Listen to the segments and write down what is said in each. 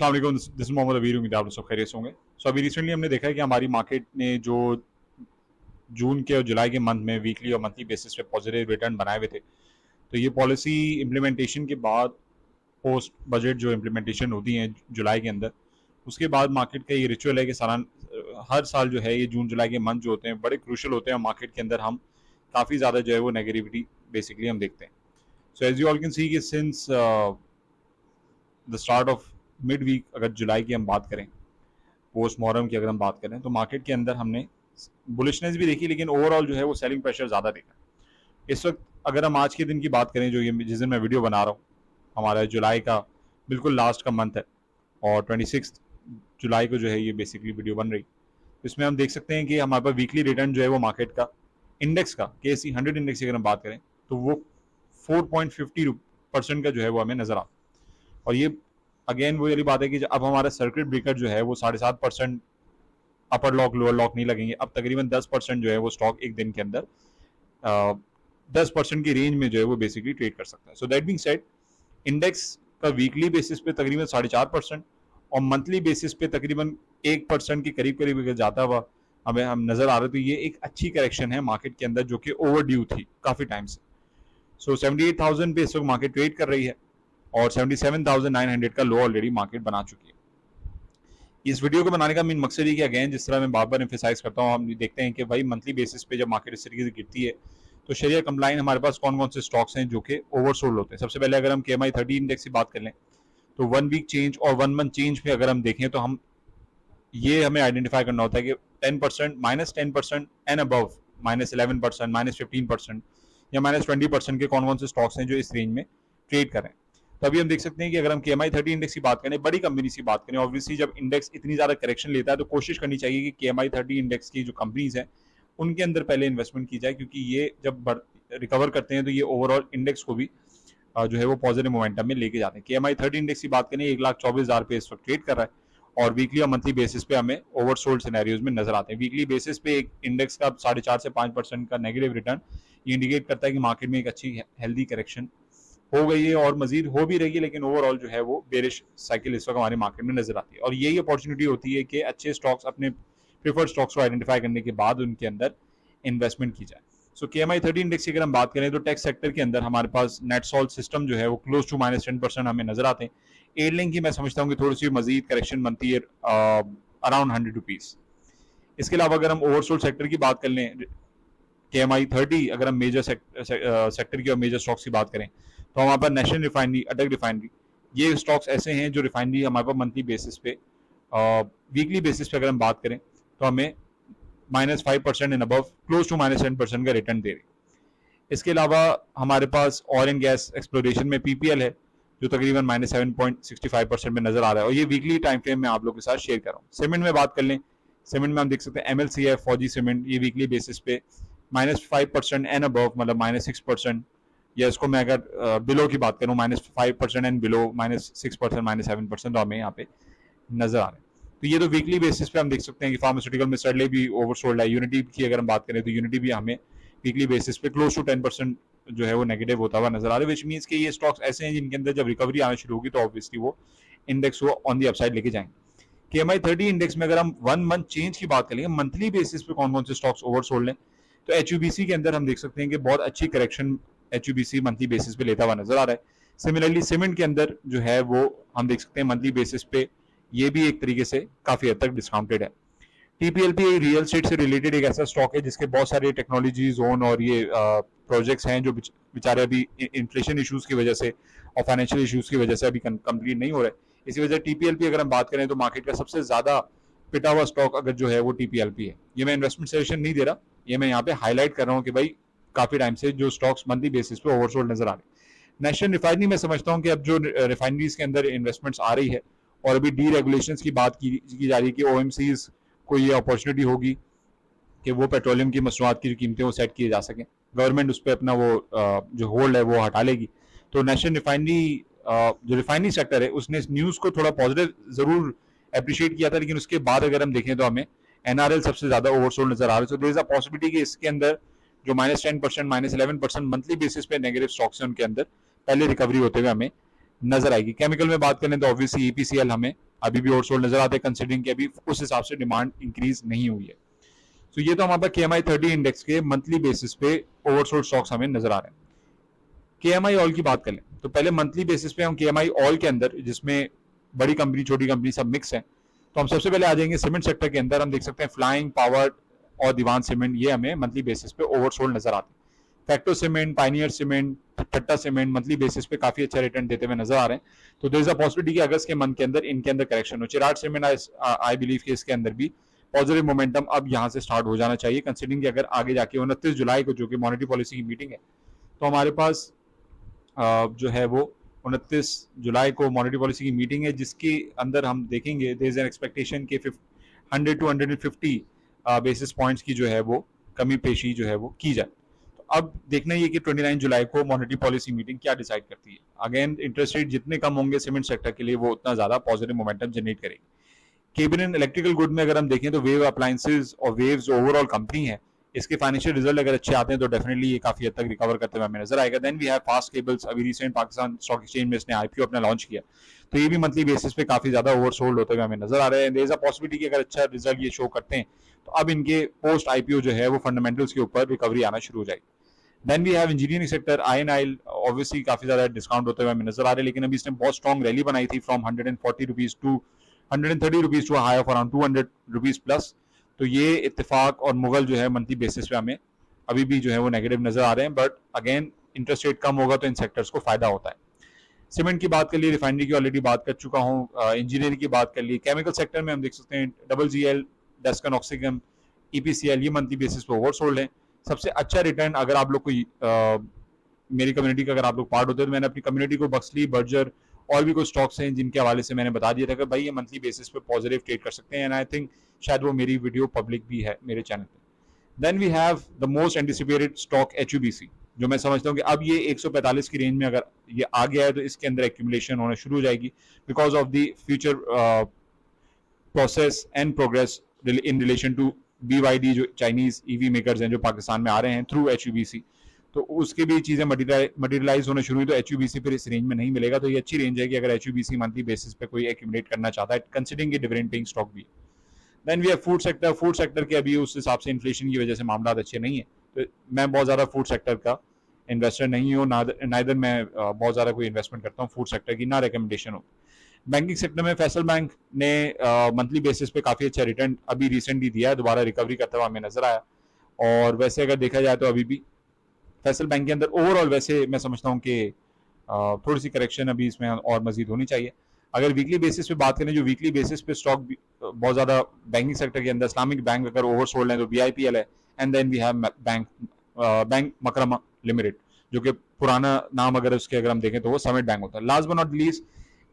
अस्सलाम वालेकुम, this is Mohammad अबीर। उम्मीद है आप लोग सब खैरियत से होंगे। सो अभी रिसेंटली हमने देखा है कि हमारी मार्केट ने जो जून के और जुलाई के मंथ में वीकली और मंथली बेसिस पे पॉजिटिव रिटर्न बनाए हुए थे, तो ये पॉलिसी इम्प्लीमेंटेशन के बाद पोस्ट बजट जो इम्प्लीमेंटेशन होती है जुलाई के अंदर, उसके बाद मार्केट का ये रिचुअल है कि हर साल जो है ये जून जुलाई के मंथ जो होते हैं बड़े क्रूशल होते हैं, और मार्केट के अंदर हम काफ़ी ज़्यादा जो है वो नेगेटिविटी बेसिकली हम देखते हैं। So as you all can see कि since the start of mid week, अगर जुलाई की हम बात करें, पोस्ट मॉर्टम की अगर हम बात करें, तो मार्केट के अंदर हमने बुलिशनेस भी देखी, लेकिन ओवरऑल जो है वो सेलिंग प्रेशर ज़्यादा देखा। इस वक्त अगर हम आज के दिन की बात करें, जो ये जिस दिन मैं वीडियो बना रहा हूँ, हमारा जुलाई का बिल्कुल लास्ट का मंथ है और 26 जुलाई को जो है ये बेसिकली वीडियो बन रही। इसमें हम देख सकते हैं कि हमारे पास वीकली रिटर्न जो है वो मार्केट का इंडेक्स का KSE 100 इंडेक्स की अगर हम बात करें तो वो 4.50% का जो है वो हमें नजर आता। और ये अगेन वो वाली बात है कि अब हमारा सर्किट ब्रेकर जो है वो 7.5% अपर लॉक लोअर लॉक नहीं लगेंगे। अब तकरीबन 10% जो है वो स्टॉक एक दिन के अंदर 10% की रेंज में जो है वो बेसिकली ट्रेड कर सकता है। So that being said, index का वीकली बेसिस पे तकरीबन 4.5% और मंथली बेसिस पे तकरीबन 1% के करीब करीब अगर जाता हुआ हमें हम नजर आ रहे, तो ये एक अच्छी करेक्शन है मार्केट के अंदर जो कि ओवर ड्यू थी काफी टाइम से। सो 78,000 पे इस वक्त मार्केट ट्रेड कर रही है और 77,900 का लो ऑलरेडी मार्केट बना चुकी है। इस वीडियो को बनाने का मेन मकसद है कि अगेन जिस तरह मैं बार बार एम्फेसाइज करता हूँ, हम देखते हैं कि भाई मंथली बेसिस पे जब मार्केट इस तरीके से गिरती है तो शरिया कंप्लाइन हमारे पास कौन कौन से स्टॉक्स हैं जो कि ओवरसोल्ड होते हैं। सबसे पहले अगर हम KMI 30 इंडेक्स की बात कर लें तो 1 वीक चेंज और 1 मंथ चेंज पे अगर हम देखें तो हम ये हमें आइडेंटिफाई करना होता है कि 10% -10% एंड अबव -11% -15% या -20% के कौन कौन से स्टॉक्स हैं जो इस रेंज में ट्रेड कर रहे हैं। तभी हम देख सकते हैं कि अगर हम KMI 30 इंडेक्स की बात करें, बड़ी कंपनी की बात करें, ऑब्वियसली जब इंडेक्स इतनी ज़्यादा करेक्शन लेता है तो कोशिश करनी चाहिए कि KMI 30 इंडेक्स की जो कंपनीज हैं उनके अंदर पहले इन्वेस्टमेंट की जाए, क्योंकि ये जब रिकवर करते हैं तो ये ओवरऑल इंडेक्स को भी जो है वो पॉजिटिव मोमेंटम में लेके जाते हैं। KMI 30 इंडेक्स की बात करें 1,24,000 पे इस वक्त ट्रेड कर रहा है और वीकली और मंथली बेसिस पे हमें ओवरसोल्ड सिनेरियोज में नजर आते हैं। वीकली बेसिस पे एक इंडेक्स का 4.5 से 5% का नेगेटिव रिटर्न ये इंडिकेट करता है कि मार्केट में एक अच्छी हेल्दी करेक्शन हो गई है और मजीद हो भी रही है, लेकिन ओवरऑल जो है वो बेरिश साइकिल इस वक्त हमारे मार्केट में नजर आती है। और यही अपॉर्चुनिटी होती है कि अच्छे स्टॉक्स, अपने प्रिफर्ड स्टॉक्स को आइडेंटिफाई करने के बाद उनके अंदर इन्वेस्टमेंट की जाए। सो KMI 30 इंडेक्स की अगर हम बात करें तो टेक सेक्टर के अंदर हमारे पास नेट सॉल्ट सिस्टम जो है वो क्लोज टू -10% हमें नजर आते हैं। एयरलाइन की मैं समझता हूँ कि थोड़ी सी मजीद करेक्शन बनती है अराउंड 100 रुपीज। इसके अलावा अगर हम ओवरसोल्ड सेक्टर की बात कर लें, KMI 30 अगर हम मेजर सेक्टर की और मेजर स्टॉक्स की बात करें तो हमारे पास नेशनल रिफाइनरी, अटक रिफाइनरी, ये स्टॉक्स ऐसे हैं जो रिफाइनरी हमारे पास मंथली बेसिस पे, वीकली बेसिस पे अगर हम बात करें तो हमें -5% एंड अबव क्लोज टू -10% का रिटर्न दे रही। इसके अलावा हमारे पास ऑयल एंड गैस एक्सप्लोरेशन में PPL है जो तकरीबन -7.65% में नजर आ रहा है और ये वीकली टाइम फ्रेम में आप लोगों के साथ शेयर कर रहा हूँ। सीमेंट में बात कर लें, सीमेंट में हम देख सकते हैं MLCF, फौजी सीमेंट, ये वीकली बेसिस पे -5% एंड अबव, मतलब -6%, या इसको मैं अगर बिलो की बात करूँ -5% एंड बिलो -6% -7%, तो हमें यहाँ पे नजर आ रहे हैं। तो ये तो वीकली बेसिस पे हम देख सकते हैं कि फार्मास्यूटिकल में सर्डले भी ओवरसोल्ड है। यूनिटी की अगर हम बात करें तो यूनिटी भी हमें वीकली बेसिस पे क्लोज टू 10% जो है वो नेगेटिव होता हुआ नजर आ रहा है, विच मीन्स कि ये स्टॉक्स ऐसे हैं जिनके अंदर जब रिकवरी आना शुरू होगी तो ऑब्वियसली वो इंडेक्स को ऑन दी अपसाइड लेके जाएंगे। KMI 30 इंडेक्स में अगर हम 1 मंथ चेंज की बात करेंगे, मंथली बेसिस पे कौन कौन से स्टॉक्स ओवरसोल्ड हैं, तो HUBC के अंदर हम देख सकते हैं कि बहुत अच्छी करेक्शन HUBC मंथली बेसिस पे लेता हुआ नजर आ रहा है। सिमिलरली सीमेंट के अंदर जो है वो हम देख सकते हैं मंथली बेसिस पे ये भी एक तरीके से काफी हद तक डिस्काउंटेड है। TPLP रियल एस्टेट से रिलेटेड एक ऐसा स्टॉक है जिसके बहुत सारे टेक्नोलॉजी जोन और ये प्रोजेक्ट्स हैं जो बेचारे अभी इन्फ्लेशन इश्यूज की वजह से और फाइनेंशियल इश्यूज की वजह से अभी कंप्लीट नहीं हो रहे। इसी वजह TPLP अगर हम बात करें तो मार्केट का सबसे ज्यादा पिटा हुआ स्टॉक अगर जो है वो TPLP है। ये मैं इन्वेस्टमेंट सजेशन नहीं दे रहा, ये मैं यहाँ पे हाईलाइट कर रहा हूँ कि भाई काफी टाइम से जो स्टॉक्स मंथली बेसिस पे ओवरसोल्ड नजर आ रहे। नेशनल रिफाइनरी में समझता हूँ कि अब जो रिफाइनरीज के अंदर इन्वेस्टमेंट्स आ रही है और अभी डीरेगुलेशंस की बात की जा रही है कि OMCs को ये अपॉर्चुनिटी होगी कि वो पेट्रोलियम की मसनूआत की जो कीमतें वो सेट किए जा सकें, गवर्नमेंट उस पर अपना वो जो होल्ड है वो हटा लेगी। तो नेशनल रिफाइनरी जो रिफाइनरी सेक्टर है उसने इस न्यूज़ को थोड़ा पॉजिटिव जरूर अप्रिशिएट किया था, लेकिन उसके बाद अगर हम देखें तो हमें NRL सबसे ज्यादा ओवरसोल्ड नजर आ रहा है। So there is a possibility कि इसके अंदर जो -10% -11% मंथली बेसिस पे नेगेटिव स्टॉक्स हैं उनके अंदर पहले रिकवरी होते हुए हमें नजर आएगी। केमिकल में बात करें तो ऑब्वियसली EPCL हमें अभी भी ओवरसोल्ड नजर आते हैं, कंसिडरिंग कि अभी उस हिसाब से डिमांड इंक्रीज नहीं हुई है। तो ये तो हमारे पास KMI 30 इंडेक्स के मंथली बेसिस पे ओवरसोल्ड स्टॉक्स हमें नजर आ रहे हैं। KMI ऑल की बात कर लें तो पहले मंथली बेसिस पे हम KMI ऑल के अंदर, जिसमें बड़ी कंपनी छोटी कंपनी सब मिक्स है, तो हम सबसे पहले आ जाएंगे सीमेंट सेक्टर के अंदर। हम देख सकते हैं फ्लाइंग, पावर और दीवान सीमेंट, ये हमें मंथली बेसिस पे ओवरसोल्ड नजर आते हैं। फैक्टो सीमेंट, पाइनियर सीमेंट, ठट्टा सीमेंट मंथली बेसिस पे काफी अच्छा रिटर्न देते हुए नजर आ रहे हैं। तो देयर इज अ पॉसिबिलिटी कि अगस्त के मंथ के अंदर इनके अंदर करेक्शन हो। चिराग सीमेंट आई बिलीव कि इसके अंदर भी पॉजिटिव मोमेंटम अब यहाँ से स्टार्ट हो जाना चाहिए, कंसिडरिंग कि अगर आगे जाके 29 जुलाई को जो कि मॉनेटरी पॉलिसी की मीटिंग है, तो हमारे पास जो है वो 29 जुलाई को मॉनेटरी पॉलिसी की मीटिंग है, जिसके अंदर हम देखेंगे देयर इज एन एक्सपेक्टेशन कि 100 टू 150 बेसिस पॉइंट्स की जो है वो कमी पेशी जो है वो की जाए। तो अब देखना ये कि 29 जुलाई को मॉनेटरी पॉलिसी मीटिंग क्या डिसाइड करती है। अगेन इंटरेस्ट रेट जितने कम होंगे सीमेंट सेक्टर के लिए, वो उतना ज्यादा पॉजिटिव मोमेंटम जनरेट करेगी। केबिन एंड इलेक्ट्रिकल गुड में अगर हम देखें तो वेव अप्लायंसेज और वेव जो ओवरऑल कंपनी है, इसके फाइनेंशियल रिजल्ट अगर अच्छे आते हैं तो डेफिनेटली ये काफी हद तक रिकवर करते हुए हमें नजर आएगा। Then we have fast cables, अभी रिसेंट पाकिस्तान स्टॉक एक्सचेंज में इसने IPO अपना लॉन्च किया, तो ये भी मंथली बेसिस पे काफी ज्यादा ओवरसोल्ड होते हुए हमें नजर आ रहे हैं। देयर इज अ पॉसिबिलिटी कि अगर अच्छा रिजल्ट ये शो करते हैं तो अब इनके पोस्ट IPO जो है वो फंडामेंटल्स के ऊपर रिकवरी आना शुरू हो जाएगी। Then we have engineering sector, INIL obviously काफी ज्यादा डिस्काउंट होते हुए हमें नजर आ रहे हैं, लेकिन अभी इसने बहुत स्ट्रॉन्ग रैली बनाई थी from 140 rupees to 130 rupees to high of around 200 rupees plus. तो ये इत्तेफाक और मुगल जो है मंथली बेसिस पे हमें अभी भी जो है वो नेगेटिव नजर आ रहे हैं, बट अगेन इंटरेस्ट रेट कम होगा तो इन सेक्टर्स को फायदा होता है। सीमेंट की बात कर ली, रिफाइनरी की ऑलरेडी बात कर चुका हूँ, इंजीनियरिंग की बात कर ली। केमिकल सेक्टर में हम देख सकते हैं WGL, डेस्कन ऑक्सीगम, EPCL, ये मंथली बेसिस पे ओवरसोल्ड है। सबसे अच्छा रिटर्न अगर आप लोग कोई मेरी कम्युनिटी का अगर आप लोग पार्ट होते हैं, तो मैंने अपनी कम्युनिटी को बक्सली, बर्जर और भी कुछ स्टॉक्स हैं जिनके हवाले से मैंने बता दिया था कि भाई ये मंथली बेसिस पे पॉजिटिव ट्रेड कर सकते हैं, एंड आई थिंक शायद वो मेरी वीडियो पब्लिक भी है मेरे चैनल पे। Then we have the most anticipated stock HUBC, जो मैं समझता हूँ कि अब ये 145 की रेंज में अगर ये आ गया है तो इसके अंदर एक्यूमुलेशन होना शुरू हो जाएगी because of the future process and progress in relation to BYD, जो चाइनीज EV मेकर्स हैं जो पाकिस्तान में आ रहे हैं थ्रू HUBC, तो उसके भी चीजें मटेरियलाइज होना शुरू हुई। तो HUBC फिर इस रेंज में नहीं मिलेगा, तो ये अच्छी रेंज है कि अगर HUBC मंथली बेसिस पे कोई एक्यूमुलेट करना चाहता है, कंसिडरिंग ये डिविडेंड पेइंग स्टॉक भी है। Then we have food sector. Food sector के अभी उस हिसाब से इन्फ्लेशन की वजह से मामला अच्छे नहीं है, तो मैं बहुत ज़्यादा फूड सेक्टर का इन्वेस्टर नहीं हूँ, नाइदर मैं बहुत ज़्यादा कोई इन्वेस्टमेंट करता हूँ फूड सेक्टर की, ना रिकमेंडेशन हो। बैंकिंग सेक्टर में फैसल बैंक ने मंथली बेसिस पे काफ़ी अच्छा रिटर्न अभी रिसेंटली दिया है, दोबारा रिकवरी करता हुआ हमें नजर आया। और वैसे अगर देखा जाए तो अभी भी फैसल बैंक के अंदर ओवरऑल वैसे मैं समझता हूँ कि थोड़ी सी करेक्शन अभी इसमें और मजीद होनी चाहिए। अगर वीकली बेसिस पे बात करें, जो वीकली बेसिस पे स्टॉक बहुत ज्यादा बैंकिंग सेक्टर के अंदर, इस्लामिक बैंक अगर ओवरसोल्ड है तो BIPL है, and then we have Bank Makramah Limited, जो कि पुराना नाम अगर उसके अगर हम देखें तो वो समिट बैंक होता है। लास्ट बट नॉट लीस्ट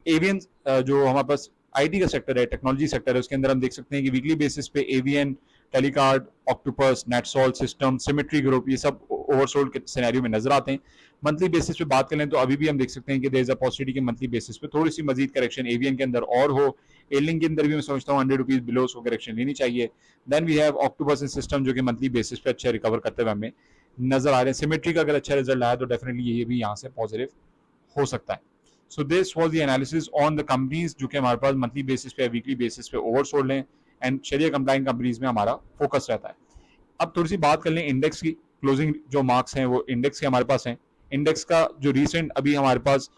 एवियन, जो हमारे पास IT का सेक्टर है, टेक्नोलॉजी सेक्टर है, उसके अंदर हम देख सकते हैं कि वीकली बेसिस पे एवियन, टेलीकार्ड, ऑक्टोपस, नेटसॉल्ट सिस्टम, सिमेट्री ग्रुप, ये सब ओवरसोल्ड के सिनेरियो में नजर आते हैं। मंथली बेसिस पे बात करें तो अभी भी हम देख सकते हैं कि देयर इज अ पॉसिबिलिटी कि मंथली बेसिस पे थोड़ी सी मजीद करेक्शन एवियन के अंदर और हो। एलिंग के अंदर भी मैं समझता हूँ 100 रुपीज बिलो उसको करेक्शन लेनी चाहिए। Then we have octopus system, जो कि मंथली बेसिस पे अच्छा रिकवर करते हुए हमें नजर आ रहे हैं। सिमेट्री का अगर अच्छा रिजल्ट आया तो डेफिनेटली ये भी यहाँ से पॉजिटिव हो सकता है। So this was the analysis on the companies जो कि हमारे पास मंथली बेसिस पे, वीकली बेसिस पे ओवरसोल्ड हैं, एंड शरिया कंप्लाइंट कंपनीज में हमारा फोकस रहता है। अब थोड़ी सी बात कर लें इंडेक्स की। क्लोजिंग जो मार्क्स हैं वो इंडेक्स के हमारे पास हैं। इंडेक्स का जो रिसेंट अभी हमारे पास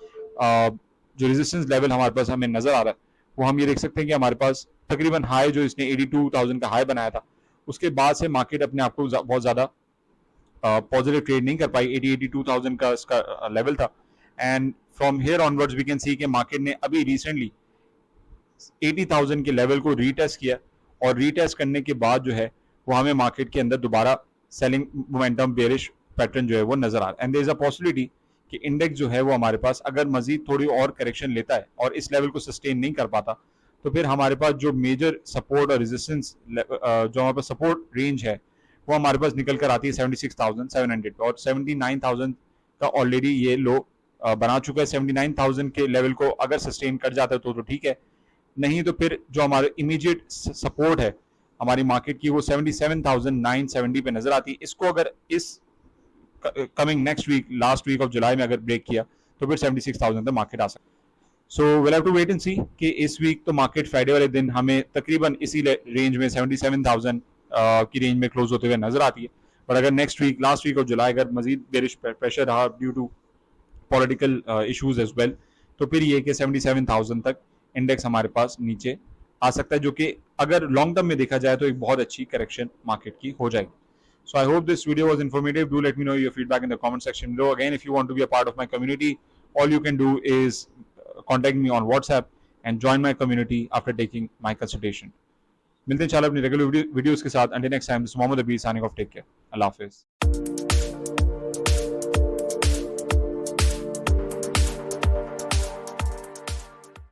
जो रेजिस्टेंस लेवल हमारे पास हमें नजर आ रहा है, वो हम ये देख सकते हैं कि हमारे पास तकरीबन हाई जो इसने 82,000 का हाई बनाया था, उसके बाद से मार्केट अपने आप को बहुत ज्यादा पॉजिटिव ट्रेड नहीं कर पाई। 82,000 का इसका लेवल था, and from here onwards we can see कि मार्केट ने अभी रिसेंटली 80,000 के लेवल को रीटेस्ट किया, और रीटेस्ट करने के बाद जो है वो हमें मार्केट के अंदर दोबारा सेलिंग मोमेंटम, बेरिश पैटर्न जो है वो नजर आ रहा है। And there is a possibility कि इंडेक्स जो है वो हमारे पास अगर मजीद थोड़ी और करेक्शन लेता है और इस लेवल को सस्टेन नहीं कर पाता, तो फिर हमारे पास जो मेजर सपोर्ट और रेजिस्टेंस, जो हमारे पास सपोर्ट रेंज है, वो हमारे पास निकल कर आती है 76,700 और 79,000 का ऑलरेडी ये लो बना चुका है। 79,000 के लेवल को अगर सस्टेन कर जाता है तो ठीक है, नहीं तो फिर जो हमारे इमीडिएट सपोर्ट है हमारी मार्केट की, वो 77,970 पे नजर आती है। इसको अगर इस coming next week, last week of July में अगर ब्रेक किया तो फिर 76,000 तक मार्केट आ सकता है। So will have to wait and see कि इस वीक तो मार्केट फ्राइडे वाले दिन हमें तकरीबन इसी रेंज में 77,000 की रेंज में क्लोज होते हुए नजर आती है। बट अगर next week, last week of July अगर मजीद बेरिश प्रेशर रहा due to political issues as well, तो फिर ये कि 77,000 तक इंडेक्स हमारे पास नीचे आ सकता है, जो कि अगर लॉन्ग टर्म में देखा जाए तो एक बहुत अच्छी करेक्शन मार्केट की हो जाएगी। So I hope this video was informative. Do let me know your feedback in the comment section below. Again, if you want to be a part of my community, all you can do is contact me on WhatsApp and join my community after taking my consultation. मिलते हैं इंशाल्लाह अपनी regular videos के साथ। Until next time, this is Mohammed Abir signing off. Take care. Allah Hafiz.